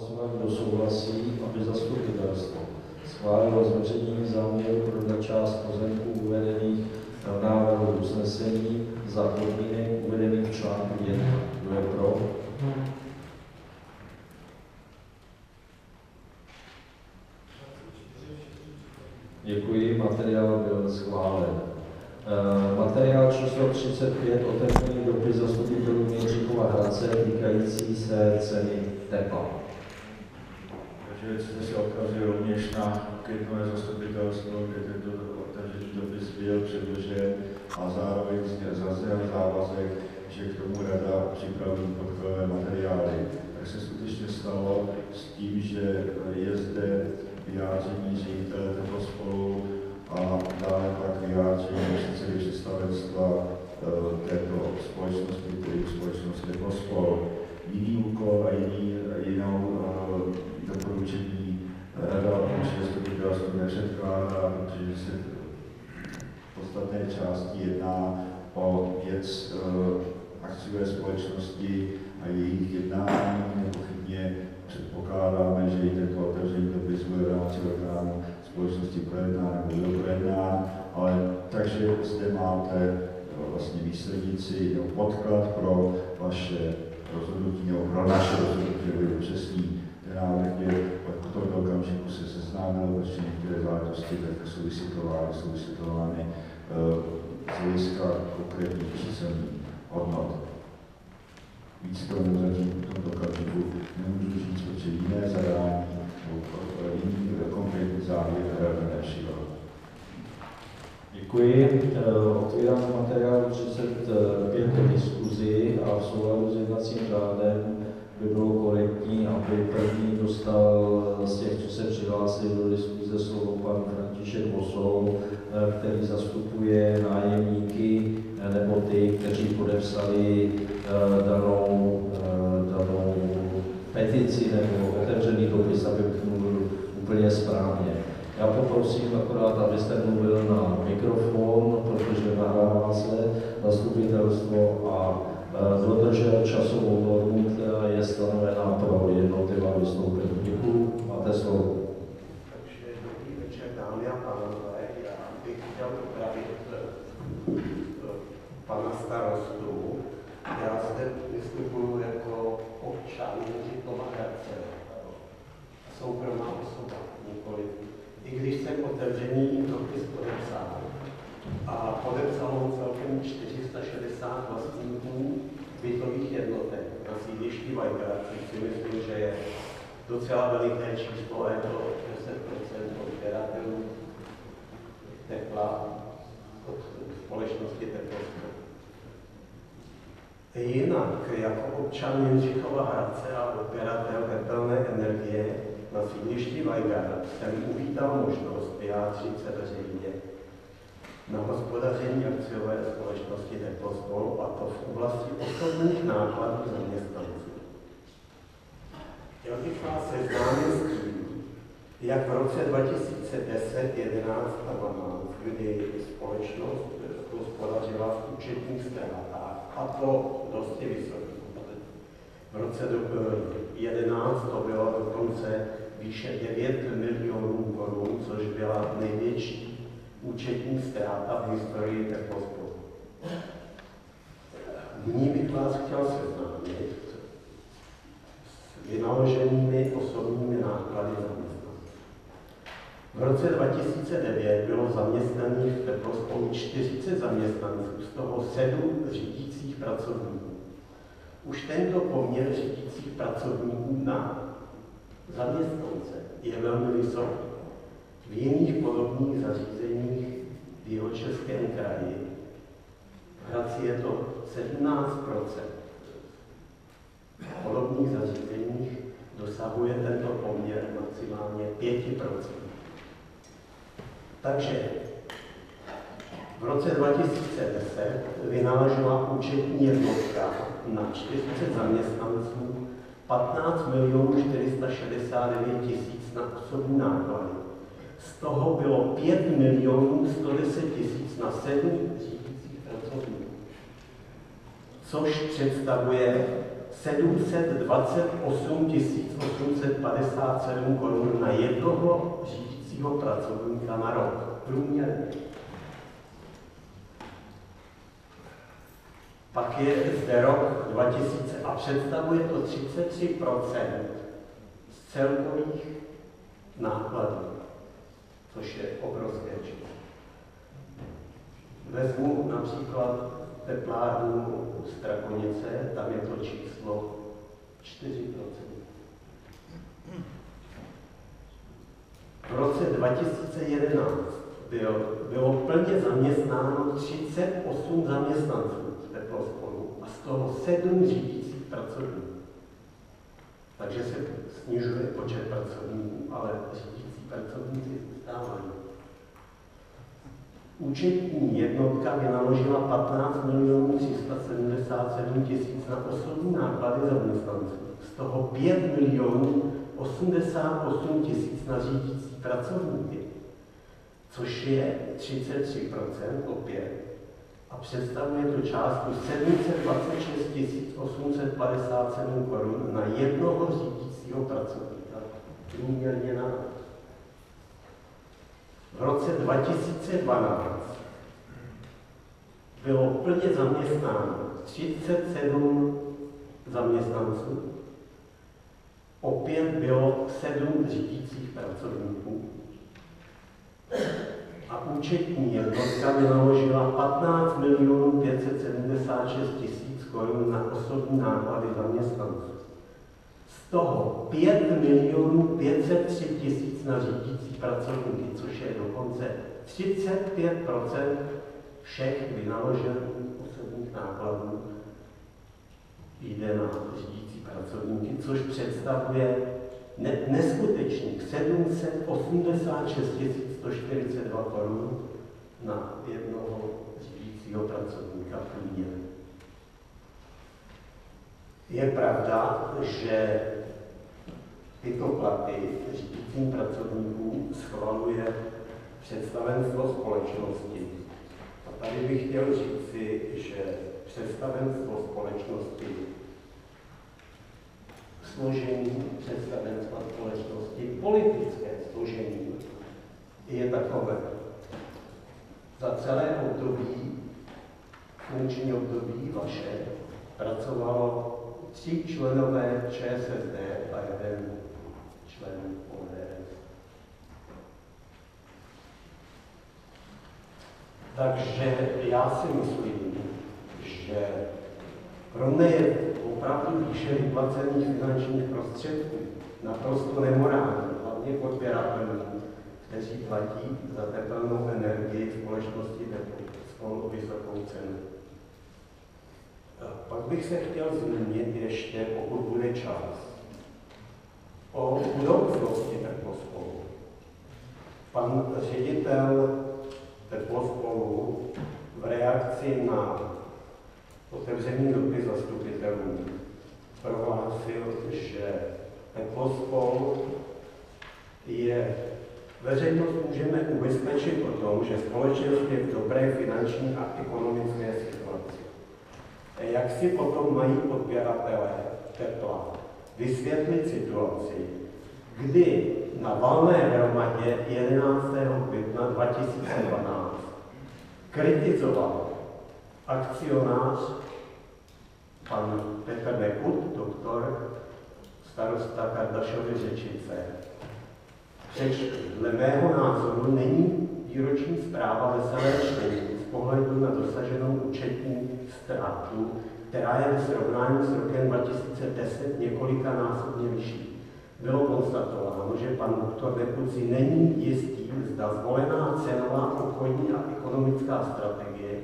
hlasovat, kdo souhlasí, aby zastupitelstvo schválilo zveřejnění záměru prodat část pozemků uvedených v návrhu usnesení za podmínek uvedených v článku 1. Kdo je pro? Děkuji, materiál byl schválen. Materiál číslo 35, otevřený dopis zastupitelů Jindřichova Hradce týkající se ceny tepla. Takže zde se odkazuje rovněž na květnové zastupitelstvo, kde tento otevřený dopis byl předložen a zároveň zazněl závazek, že k tomu rada připraví podkladové materiály. Tak se skutečně stalo s tím, že je zde vyjádření ředitele Teplospalu a dále pak vyjádření předsedy představenstva této společnosti, tedy společnost Teplospalu. Jiný úkol a jinou doporučení rada určitě zastupitelstvu nepředkládá, protože se v podstatné části jedná o věc akciové společnosti a jejich jednání. Nepochybně předpokládáme, že i tento otevřený dopis bude v rámci orgánu společnosti projednán nebo byl projednán, ale takže zde máte vlastně výslednici nebo podklad pro vaše rozhodnutí nebo pro naše rozhodnutí, nebo přesný ten návrh je od tohoto okamžiku se seznámil, protože některé záležitosti tak jsou vysvětlovány z hlediska konkrétních číselných hodnot. Víc to nezatím v tomto okamžiku nemůžu říct, protože jiné zadání nebo jiný konkrétní závěr rada nepřijal. Děkuji. Otvírám materiál 35 diskuzi a v souladu s jednacím řádem by bylo korektní, aby první dostal z těch, co se přihlásili do diskuze, slovo pan František Vosol, který zastupuje nájemníky nebo ty, kteří podepsali danou petici nebo otevřený dopis, abych mluvil úplně správně. Já poprosím akorát, abyste mluvil na mikrofon, protože nahrává se zastupitelstvo a dodržel časovou normu, která je stanovená pro jednotlivá vystoupení. Děkuji, máte slovo. Takže dobrý večer, dámy a pánové. Já bych chtěl upravit pana starostu. Já zde vystupuji jako občan Jindřichova Hradce, soukromá osoba, nikoliv. I když jsem otevřený dopis podepsal a podepsalo celkem 460 vlastníků bytových jednotek na sídlišti Vajgrad, což si myslím, že je docela veliké číslo, je to 10% odběratelů tepla od společnosti Teplospalu. Jinak, jako občan Jindřichova Hradce a odběratel tepelné energie na sídlišti Vajgrad jsem uvítal možnost vyjádřit se veřejně na hospodaření akciové společnosti Teplospalu, a to v oblasti osobních nákladů zaměstnanců. Chtěl bych vás seznámit s tím, jak v roce 2010, 11 a 12, kdy společnost hospodařila v účetních ztrátách, a to dosti vysoký. V roce 2011 to bylo dokonce výše 9 milionů korun, což byla největší účetní ztráta v historii Teplospalu. Nyní bych vás chtěl seznámit s vynaloženými osobními náklady zaměstnanců. V roce 2009 bylo zaměstnaných v Teplospalu 40 zaměstnanců, z toho 7 řídících pracovníků. Už tento poměr řídících pracovníků na zaměstnance je velmi vysoký. V jiných podobných zařízeních v Jihočeském kraji v Hradci je to 17%. V podobných zařízeních dosahuje tento poměr maximálně 5%. Takže v roce 2010 vynaložila účetní jednotka na 40 zaměstnanců 15 469 000 na osobní náklady. Z toho bylo 5 110 000 na 7 řídících pracovníků, což představuje 728 850 857 korun na jednoho řídícího pracovníka na rok. Průměrně. Pak je zde rok 2000 a představuje to 33% z celkových nákladů, což je obrovské číslo. Vezmu například teplárnu Strakonice, tam je to číslo 4%. V roce 2011 bylo plně zaměstnáno 38 zaměstnanců v teplospolu a z toho 7 řídících pracovníků. Takže se snižuje počet pracovníků, ale řídící pracovníci zůstávají. Účetní jednotka vynaložila 15 377 000 na osobní náklady zaměstnanců. Z toho 5 088 000 na řídící pracovníky, což je 33% opět. A představuje to částku 726 857 korun na jednoho řídícího pracovníka, průměrně na rok. V roce 2012 bylo plně zaměstnáno 37 zaměstnanců, opět bylo 7 řídících pracovníků a účetní jednotka vynaložila 15 576 000 korun na osobní náklady zaměstnanců. Z toho 5 503 000 na řídící pracovníky, což je dokonce 35% všech vynaložených osobních nákladů jde na řídící pracovníky, což představuje neskutečných 786 142 korun na jednoho řídícího pracovníka průměrně. Je pravda, že tyto platy řídícím pracovníkům schvaluje představenstvo společnosti. A tady bych chtěl říci, že představenstvo společnosti, složení představenstva společnosti, politické složení je takové. Za celé období, funkční období vaše, pracovalo 3 členové ČSSD a 1 člen ODS. Takže já si myslím, že pro mě je opravdu výše vyplacených finančních prostředků naprosto nemorální, hlavně odběratelů, kteří platí za tepelnou energii společnosti Teplo vysokou cenu. Pak bych se chtěl zmínit ještě, pokud bude čas, o budoucnosti Teplospolu. Pan ředitel Teplospolu v reakci na otevřený dopis zastupitelů prohlásil, že Teplospol je veřejnost můžeme ubezpečit o tom, že společnost je v dobré finanční a ekonomické situaci. Jak si potom mají odběratelé tepla vysvětlit situaci, kdy na valné hromadě 11. května 2012 kritizoval akcionář pan Petr Nekut, doktor, starosta Kardašovy Řečice. Dle mého názoru není výroční zpráva veselé čtení z pohledu na dosaženou účetní ztrátu, která je ve srovnání s rokem 2010 několikanásobně vyšší. Bylo konstatováno, že pan doktor Nekut si není jistý, zda zvolená cenová, obchodní a ekonomická strategie,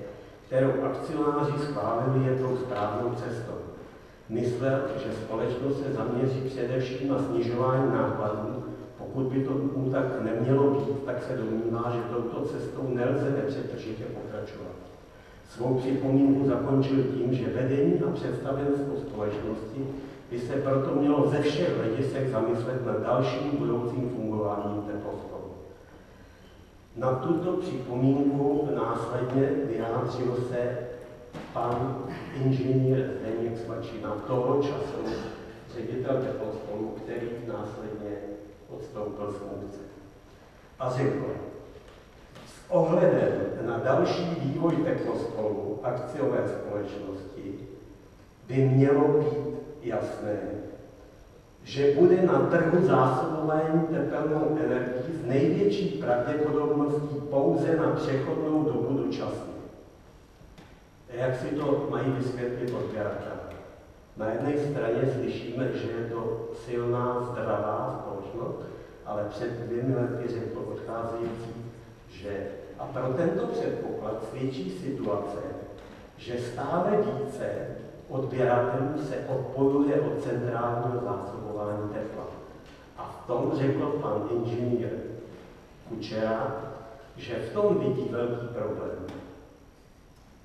kterou akcionáři schválili, je tou správnou cestou. Myslel, že společnost se zaměří především na snižování nákladů. Pokud by to tak nemělo být, tak se domnívá, že touto cestou nelze nepřetržitě pokračovat. Svou připomínku zakončil tím, že vedení a představenstvo společnosti by se proto mělo ze všech hledisek zamyslet nad dalším budoucím fungováním Teplospolu. Na tuto připomínku následně vyjádřil se pan inženýr Zdeněk Svačina, toho času ředitel Teplospolu, který následně odstoupil z funkce. A řekl, s ohledem na další vývoj Teplospolu akciové společnosti by mělo být jasné, že bude na trhu zásobování tepelnou energií s největší pravděpodobností pouze na přechodnou dobu dočasnou. Jak si to mají vysvětlit odběratelé? Na jedné straně slyšíme, že je to silná, zdravá společnost, ale před 2 lety řekl odcházející, že a pro tento předpoklad svědčí situace, že stále více odběratelů se odpojuje od centrálního zásobování tepla. A v tom řekl pan inženýr Kučera, že v tom vidí velký problém.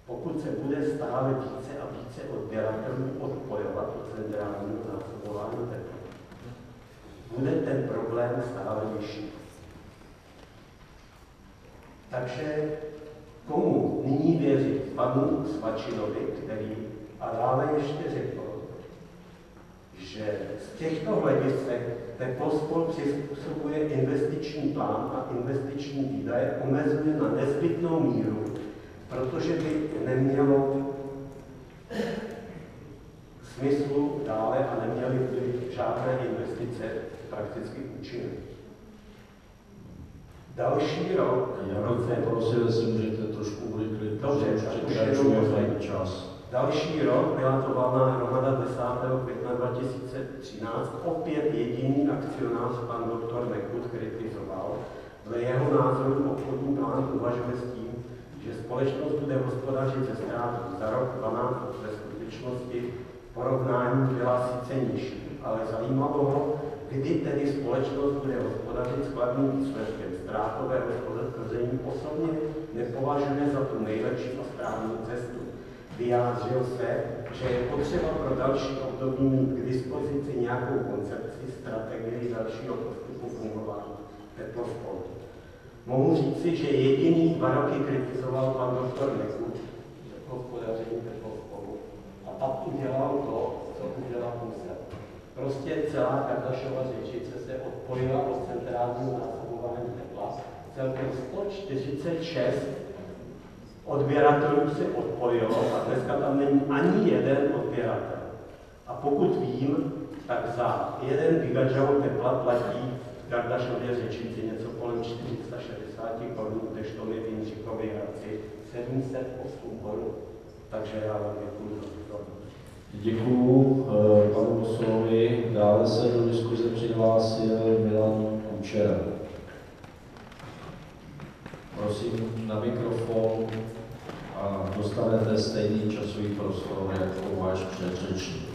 Pokud se bude stále více a více odběratelů odpojovat od centrálního zásobování tepla, bude ten problém stále vyšší. Takže komu nyní věřit? Panu Svačinovi, který a dále ještě řekl, že z těchto hledisek Teplospol přizpůsobuje investiční plán a investiční výdaje omezuje na nezbytnou míru, protože by nemělo smyslu dále a neměly by žádné investice prakticky účinné. Další rok... Já bych poprosil, jestli můžete trošku urychlit, dobře, překračujeme čas. Další rok byla to valná hromada 10. května 2013. Opět jediný akcionář, pan doktor Nekut, kritizoval. Dle jeho názoru obchodní plán uvažuje s tím, že společnost bude hospodařit ze ztrátou za rok 12 ve skutečnosti porovnání byla sice nižší, ale zajímalo ho, kdy tedy společnost bude hospodařit s kladným výsledkem. Ztrátové hospodaření osobně nepovažuje za tu nejlepší a správnou cestu. Vyjádřil se, že je potřeba pro další období mít k dispozici nějakou koncepci, strategii dalšího postupu fungování Teplospolu. Mohu říci, že jediný 2 roky kritizoval pan doktor Nekut hospodaření Teplospolu a pak udělal to, co udělat musel. Prostě celá Kardašova Řečice se odpojila od centrálního zásobování tepla. Celkem 146 odběratelů se odpojilo a dneska tam není ani jeden odběratel. A pokud vím, tak za 1 gigajoule tepla platí v Kardašově Řečici něco kolem 460 korun, kdežto my v Jindřichově Hradci 708 korun. Takže já vám děkuji za pozornost. Děkuju panu Bosolovi. Dále se do diskuze přihlásil Milan Kučera. Prosím na mikrofon a dostanete stejný časový prostor jako váš předřečník.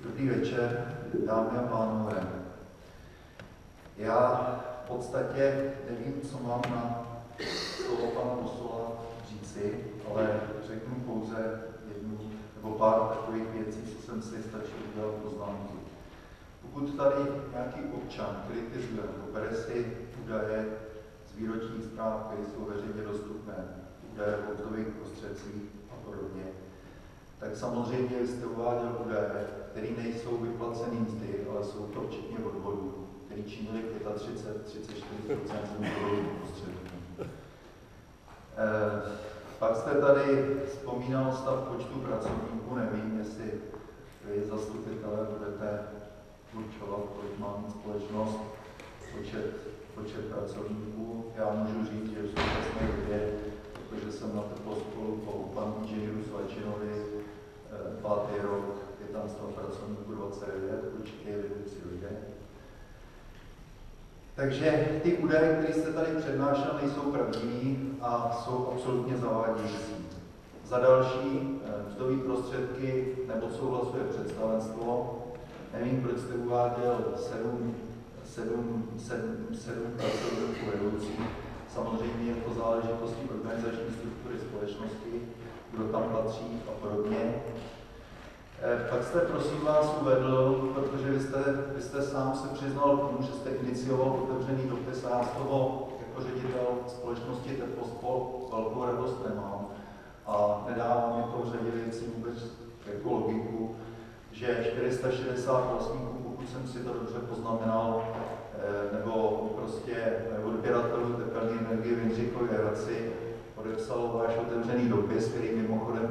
Dobrý večer, dámy a pánové. Já v podstatě nevím, co mám na slovo pana Bosola říci, ale řeknu pouze jednu nebo pár takových věcí, co jsem si stačil udělat poznámky. Pokud tady nějaký občan kritizuje nebo bere si údaje z výročních zpráv, které jsou veřejně dostupné, údaje o mzdových prostředcích a podobně, tak samozřejmě vy jste uváděl údaje, které nejsou vyplacený mzdy, ale jsou to včetně odvodů, které činily 35–34% mzdových prostředků. Pak jste tady vzpomínal stav počtu pracovníků, nevím, jestli vy zastupitelé budete určovat, kolik má mít společnost, počet pracovníků. Já můžu říct, že v současné době, protože jsem na Teplospolu po panu inženýru Svačinovi 5. rok, je tam stav pracovníků 29, určitě vedoucí lidé. Takže ty údaje, které jste tady přednášel, nejsou pravdivý a jsou absolutně zavádějící. Za další, mzdové prostředky neodsouhlasuje představenstvo. Nevím, proč jste uváděl 7 pracovníků vedoucích. Samozřejmě je to záležitostí organizační struktury společnosti, kdo tam patří a podobně. Pak jste, prosím vás, uvedl, protože vy jste sám se přiznal k tomu, že jste inicioval otevřený dopis a já z toho jako ředitel společnosti Teplospol velkou radost nemám a nedává mi to že 460 vlastníků, pokud jsem si to dobře poznamenal, nebo prostě odběratelů tepelné energie v Jindřichově Hradci podepsalo váš otevřený dopis, který mimochodem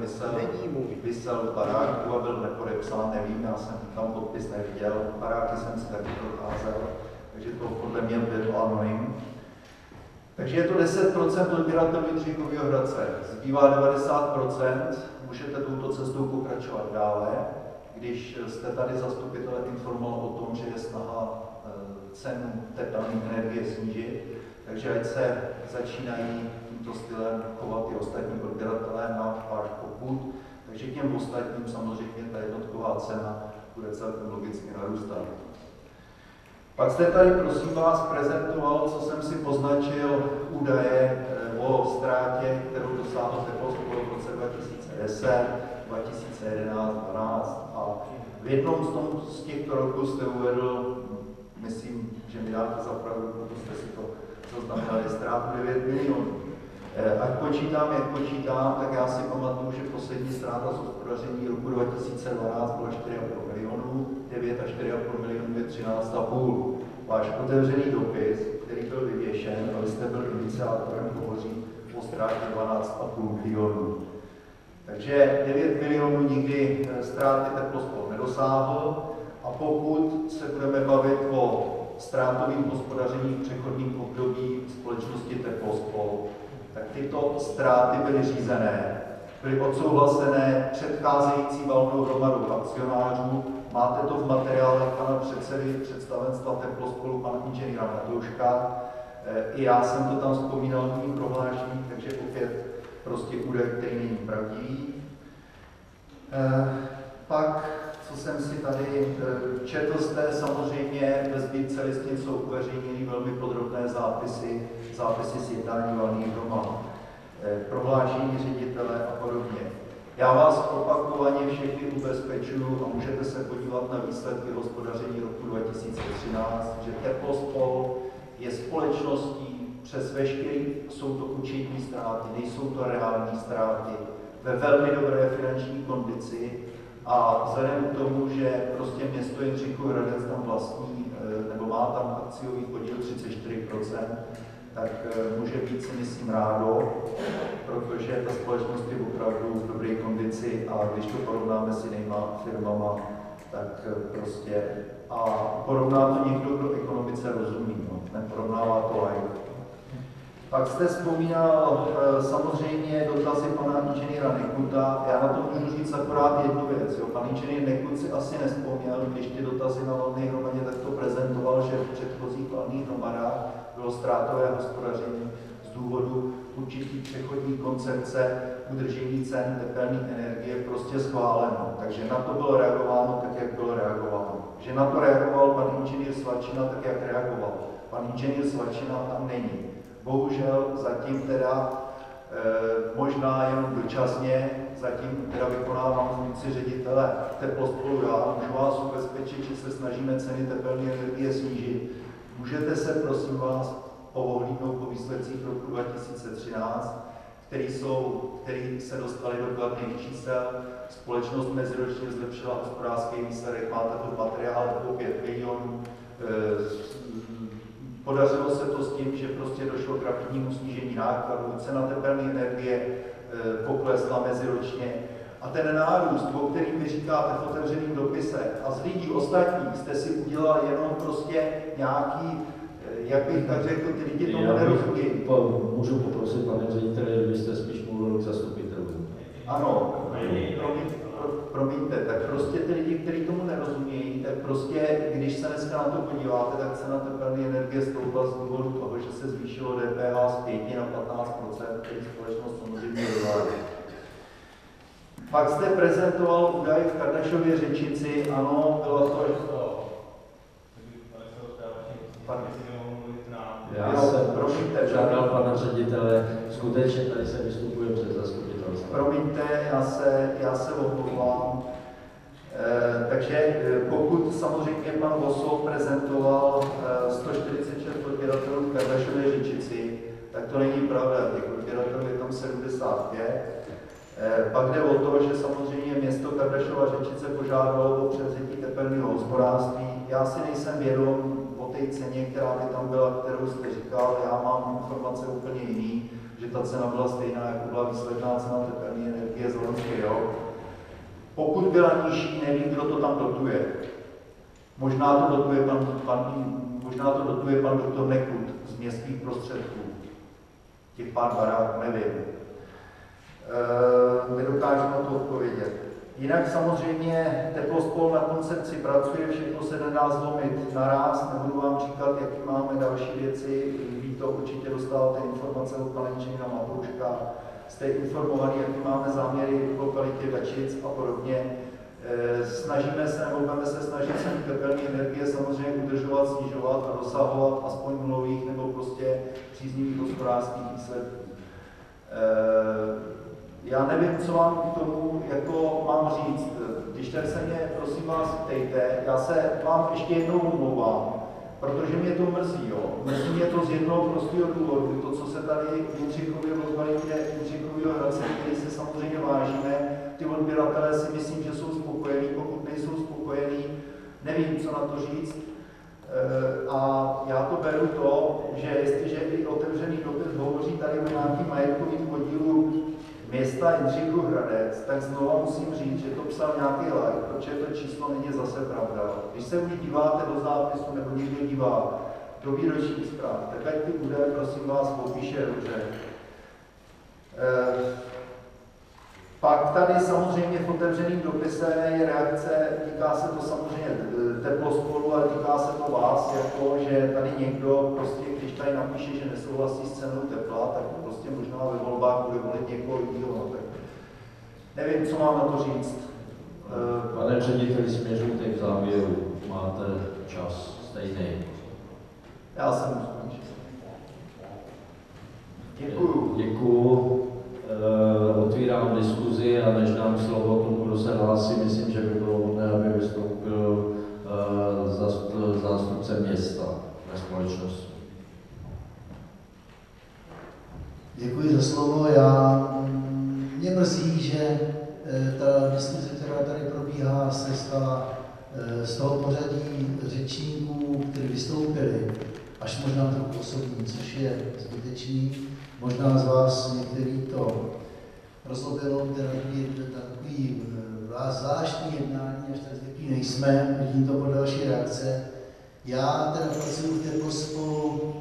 vysel v baráku a byl nepodepsán, nevím, já jsem tam podpis neviděl, baráky jsem si taky procházel, takže to podle mě byl anonym. Takže je to 10% odběratelů Jindřichového Hradce, zbývá 90%, můžete touto cestou pokračovat dále. Když jste tady zastupitele informoval o tom, že je snaha cenu tepelné energie snížit, takže ať se začínají tímto stylem chovat i ostatní odběratelé na váš popud, takže k těm ostatním samozřejmě ta jednotková cena bude celkem logicky narůstat. Pak jste tady, prosím vás, prezentoval, co jsem si poznačil, údaje o ztrátě, kterou dosáhl Teplospol v roce 2010, 2011, 2012 a v jednom z těchto roků jste uvedl, myslím, že mi dáte za pravdu, pokud jste si to zaznamenali, ztrátu 9 milionů. Ať počítám, jak počítám, tak já si pamatuju, že poslední ztráta z hospodaření roku 2012 byla 4,5 milionů, 9 a 4,5 milionů je 13,5. Váš otevřený dopis, který byl vyvěšen, a vy jste byl iniciátorem, hovoří o ztrátě 12,5 milionů. Takže 9 milionů nikdy ztráty Teplospol nedosáhl a pokud se budeme bavit o ztrátovém hospodaření v přechodním období společnosti Teplospol, tak tyto ztráty byly řízené, byly odsouhlasené předcházející valnou hromadou akcionářů. Máte to v materiálech pana předsedy představenstva Teplospolu, pana inženýra Matouška. I já jsem to tam vzpomínal v mým prohlášení, takže opět prostě údaj, který není pravdivý. Pak, co jsem si tady četl, jste samozřejmě ve sbírce listin jsou uveřejněny velmi podrobné zápisy z jednání valných hromad, prohlášení ředitele a podobně. Já vás opakovaně všechny ubezpečuju a můžete se podívat na výsledky hospodaření roku 2013, že Teplospol je společností přes veškerý, jsou to účetní ztráty, nejsou to reální ztráty, ve velmi dobré finanční kondici a vzhledem k tomu, že prostě město Jindřichův Hradec tam vlastní, nebo má tam akciový podíl 34%, tak může být, si myslím, rádo, protože ta společnost je opravdu v dobré kondici a když to porovnáme s jinýma firmama, tak prostě a porovná to někdo, kdo ekonomice rozumí, no, neporovnává to like. Pak jste vzpomínal samozřejmě dotazy pana inženýra Nekuta. Já na to můžu říct akorát jednu věc. Jo. Pan inženýr Nekut si asi nevzpomněl, když ty dotazy na valné hromadě, tak to prezentoval, že v předchozích valných hromadách bylo ztrátové hospodaření z důvodu určitý přechodní koncepce udržení cen tepelné energie prostě schváleno. Takže na to bylo reagováno tak, jak bylo reagováno. Že na to reagoval pan inženýr Svačina tak, jak reagoval. Pan inženýr Svačina tam není. Bohužel zatím teda možná jenom dočasně, zatím teda vykonávám funkci ředitele Teplospolu já, můžu vás ubezpečit, že se snažíme ceny tepelné energie snížit. Můžete se prosím vás pohlídnout po výsledcích roku 2013, který se dostaly do kladných čísel. Společnost meziročně zlepšila hospodářský výsledek, máte to v materiále o 5 milionů. Podařilo se to s tím, že prostě došlo k rapidnímu snížení nákladů, cena tepelné energie poklesla meziročně. A ten nárůst, o kterým vy říkáte v otevřeném dopise, a z lidí ostatních jste si udělal jenom prostě nějaký, jak bych tak řekl, ty lidi tomu nerozumí. Můžu poprosit, pane řediteli, kdybyste spíš mluvil k zastupitelům. Ano, promiňte, tak prostě ty lidi, kteří tomu nerozumějí, tak prostě, když se dneska na to podíváte, tak cena tepelné energie stoupla z důvodu toho, že se zvýšilo DPH z 5 na 15%, který společnost samozřejmě dovádí. Pak jste prezentoval údaj v Kardašově Řečici, ano, bylo to... Já jsem žádal pana ředitele, skutečně tady se vystupuje před zastupitelství. Promiňte, já se omlouvám. Takže pokud samozřejmě pan Vosov prezentoval 146 odběratelů v Kardašově Řečici, tak to není pravda, těch odběratelů je tam 75. Pak jde o to, že samozřejmě město Kardešova Řečice požádalo o převzetí tepelného hospodářství. Já si nejsem vědom o té ceně, která by tam byla, kterou jste říkal. Já mám informace úplně jiný, že ta cena byla stejná, jako byla výsledná cena tepelné energie z loňského roku. Pokud byla nižší, nevím, kdo to tam dotuje. Možná to dotuje pan doktor Nekut z městských prostředků. Těch pár baráků, nevím. Nedokážu na to odpovědět. Jinak samozřejmě Teplospol na koncepci pracuje, všechno se nedá zlomit naraz, nebudu vám říkat, jaký máme další věci, ví to určitě dostáváte informace od pana inženýra Matouška, jste informovaní, jaký máme záměry v lokalitě Dačic a podobně. Snažíme se, nebo budeme se snažit ceny tepelné energie samozřejmě udržovat, snižovat a dosahovat aspoň nulových nebo prostě příznivých hospodářských výsledků. Já nevím, co vám k tomu jako mám říct. Když tak se mě, prosím vás, ptejte, já se vám ještě jednou omlouvám, protože mě to mrzí, jo. Mrzí mě to z jednoho prostého důvodu, to, co se tady v Jindřichově v lokalitě Jindřichového Hradce, který se samozřejmě vážíme, ty odběratelé si myslím, že jsou spokojení, pokud nejsou spokojení, nevím, co na to říct. A já to beru to, že jestliže i otevřený dopis hovoří tady o nějakým majetkovým podílu města Jindřichův Hradec, tak znova musím říct, že to psal nějaký like, protože to číslo není zase pravda. Když se už díváte do zápisu nebo někdo dívá do výročních zpráv, tak ať ty údaje, prosím vás, popíše dobře. Pak tady samozřejmě v otevřeném dopise je reakce, týká se to samozřejmě Teplospolu, ale týká se to vás, jako že tady někdo prostě, když tady napíše, že nesouhlasí s cenou tepla, tak prostě možná ve volbách bude volit někoho jiného. Tak nevím, co mám na to říct. Pane řediteli, směřujte k závěru. Máte čas stejný. Já jsem skončil. Děkuju. Děkuju. Otvírám diskuzi a než dám slovo tomu, kdo se hlásí, myslím, že by bylo vhodné, aby vystoupil zástupce města ve společnosti. Děkuji za slovo. Mě mrzí, že ta diskuze, která tady probíhá, se stala z toho pořadí řečníků, kteří vystoupili, až možná trochu osobní, což je zbytečný. Možná z vás některý to rozlobilo, takový zvláštní jednání, až tak zvyklí nejsme, vidím to po další reakce. Já teda pracuji v Teplospolu